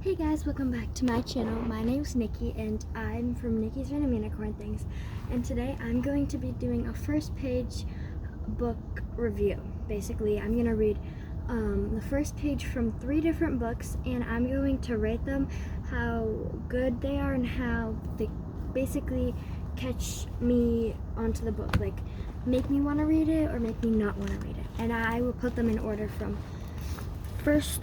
Hey guys, welcome back to my channel. My name's Nikki and I'm from Nikki's Random Unicorn Things. And today I'm going to be doing a first page book review. Basically, I'm going to read the first page from 3 different books and I'm going to rate them, how good they are and how they basically catch me onto the book. Like, make me want to read it or make me not want to read it. And I will put them in order from first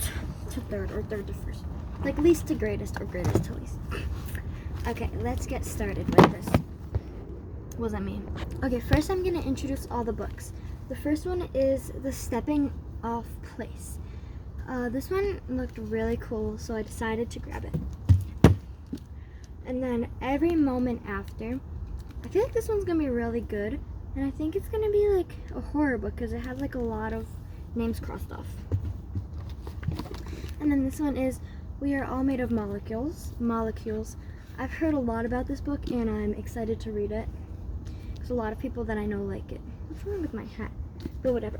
to third or third to first. Like least to greatest or greatest to least. Okay, let's get started with this. What does that mean? Okay, first I'm going to introduce all the books. The first one is The Stepping Off Place. This one looked really cool, so I decided to grab it. And then Every Moment After. I feel like this one's going to be really good. And I think it's going to be like a horror book because it has like a lot of names crossed off. And then this one is We Are All Made of Molecules. I've heard a lot about this book and I'm excited to read it. Because a lot of people that I know like it. What's wrong with my hat? But whatever.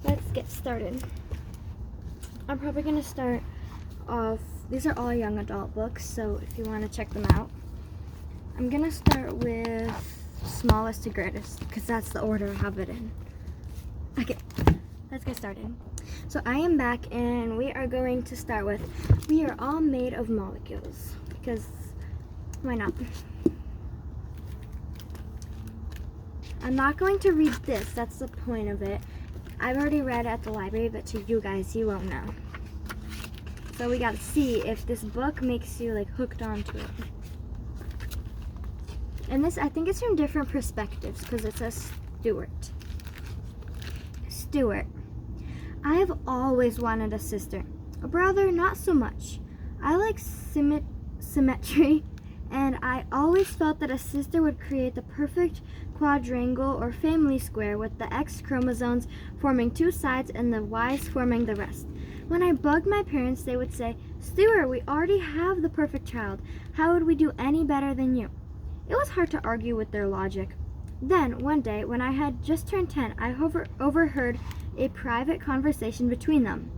Let's get started. I'm probably going to start off, these are all young adult books, so if you want to check them out. I'm going to start with smallest to greatest, because that's the order I have it in. Okay, let's get started. So I am back and we are going to start with We Are All Made of Molecules, because why not? I'm not going to read this, that's the point of it. I've already read it at the library, but to you guys, you won't know. So we gotta see if this book makes you like hooked onto it. And this, I think it's from different perspectives, because it says Stuart. I have always wanted a sister. A brother, not so much. I like symmetry, and I always felt that a sister would create the perfect quadrangle or family square with the X chromosomes forming 2 sides and the Y's forming the rest. When I bugged my parents, they would say, "Stuart, we already have the perfect child. How would we do any better than you?" It was hard to argue with their logic. Then, one day, when I had just turned 10, I overheard a private conversation between them.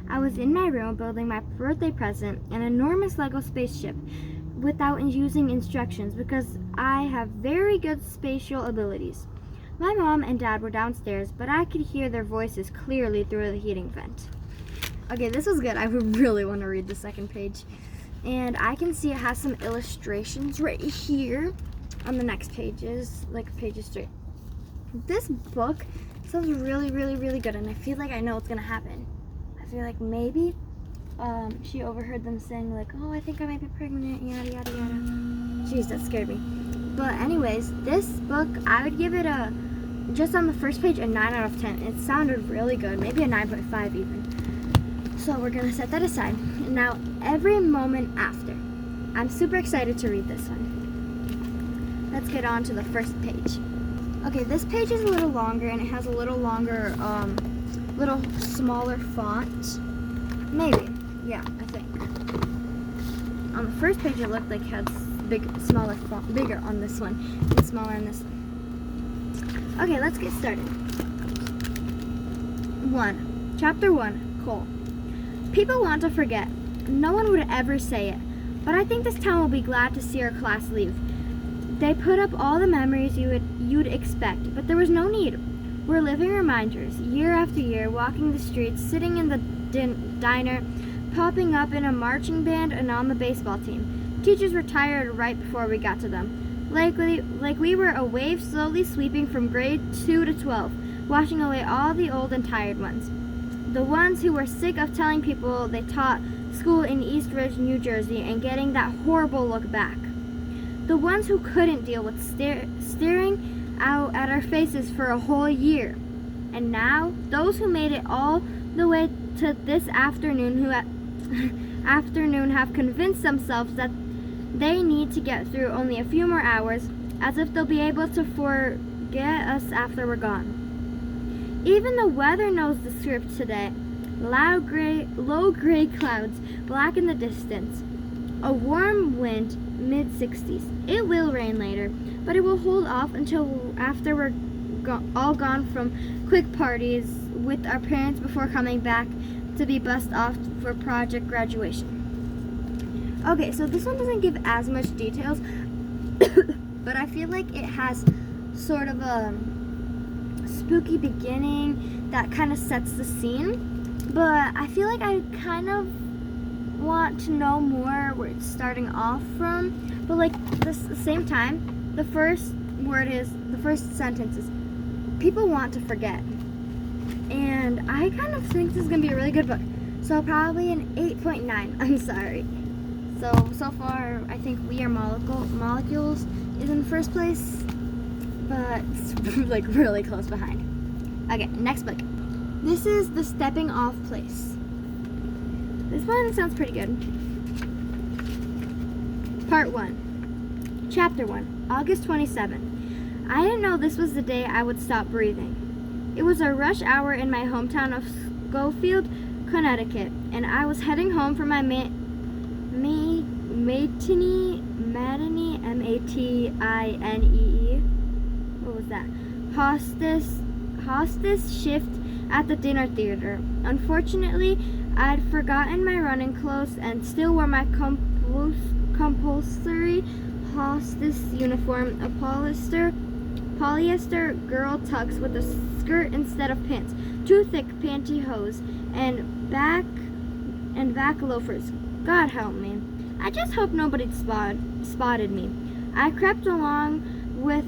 I was in my room building my birthday present, an enormous Lego spaceship, without using instructions because I have very good spatial abilities. My mom and dad were downstairs, but I could hear their voices clearly through the heating vent. Okay, this was good. I really want to read the second page. And I can see it has some illustrations right here on the next pages, like pages 3. This book sounds really, really, really good, and I feel like I know what's gonna happen. I feel like maybe she overheard them saying like, "Oh, I think I might be pregnant," yada yada yada. Jeez, that scared me. But anyways, this book, I would give it just on the first page, a 9 out of 10. It sounded really good, maybe a 9.5 even. So we're gonna set that aside. And now, Every Moment After. I'm super excited to read this one. Let's get on to the first page. Okay, this page is a little longer and it has a little longer, little smaller font. Maybe, yeah, I think. On the first page it looked like it had smaller font, bigger on this one, and smaller on this one. Okay, let's get started. 1. Chapter 1, Cole. People want to forget. No one would ever say it, but I think this town will be glad to see our class leave. They put up all the memories you'd expect, but there was no need. We're living reminders, year after year, walking the streets, sitting in the diner, popping up in a marching band and on the baseball team. Teachers retired right before we got to them. Like we were a wave slowly sweeping from grade 2 to 12, washing away all the old and tired ones. The ones who were sick of telling people they taught school in East Ridge, New Jersey, and getting that horrible look back. The ones who couldn't deal with staring out at our faces for a whole year. And now, those who made it all the way to this afternoon have convinced themselves that they need to get through only a few more hours, as if they'll be able to forget us after we're gone. Even the weather knows the script today. Low gray clouds black in the distance. A warm wind, mid-60s. It will rain later, but it will hold off until after we're all gone from quick parties with our parents before coming back to be bussed off for project graduation. Okay, so this one doesn't give as much details, but I feel like it has sort of a spooky beginning that kind of sets the scene. But I feel like I kind of want to know more where it's starting off from. But like this, at the same time, the first sentence is, people want to forget. And I kind of think this is going to be a really good book. So probably an 8.9. I'm sorry. So far, I think We Are Molecules is in first place. But it's like really close behind. Okay, next book. This is The Stepping Off Place. This one sounds pretty good. Part 1. Chapter 1. August 27. I didn't know this was the day I would stop breathing. It was a rush hour in my hometown of Schofield, Connecticut, and I was heading home from my matinee, M-A-T-I-N-E-E. What was that? Hostess shift at the dinner theater. Unfortunately, I'd forgotten my running clothes and still wore my compulsory hostess uniform, a polyester girl tux with a skirt instead of pants, too thick pantyhose, and back loafers. God help me. I just hope nobody spotted me. I crept along with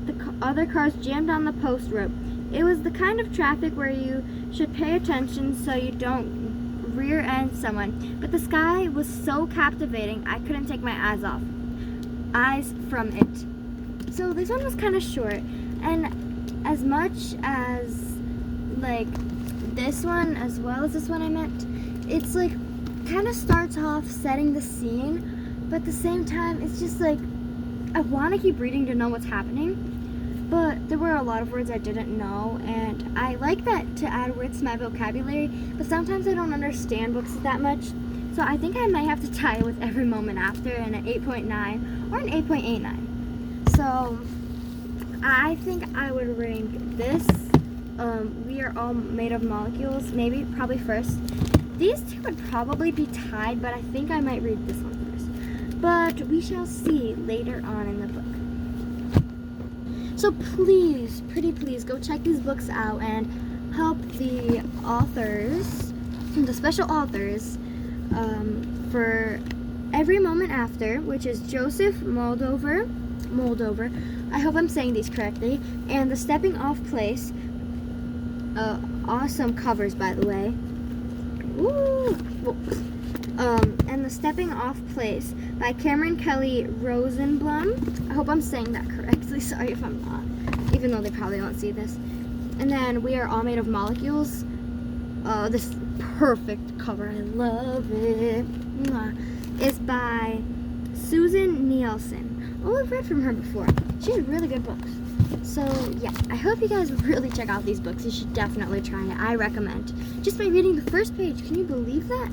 the other cars jammed on the post road. It was the kind of traffic where you should pay attention so you don't rear end someone. But the sky was so captivating, I couldn't take my eyes from it. So this one was kind of short, and as much as like this one as well as this one I meant, it's like kind of starts off setting the scene, but at the same time it's just like I want to keep reading to know what's happening, but there were a lot of words I didn't know, and I like that to add words to my vocabulary, but sometimes I don't understand books that much, so I think I might have to tie it with Every Moment After in an 8.9 or an 8.89. So I think I would rank this, We Are All Made of Molecules, probably first. These two would probably be tied, but I think I might read this one first. But we shall see later on in the book. So please, pretty please, go check these books out and help the authors, the special authors, for Every Moment After, which is Joseph Moldover. I hope I'm saying these correctly. And The Stepping Off Place. Awesome covers, by the way. Ooh. And The Stepping Off Place by Cameron Kelly Rosenblum. I hope I'm saying that correctly. Sorry if I'm not, even though they probably won't see this. And then We Are All Made of Molecules. This perfect cover, I love it. It's by Susan Nielsen. Oh, I've read from her before. She has really good books. So yeah, I hope you guys really check out these books. You should definitely try it. I recommend. Just by reading the first page, can you believe that?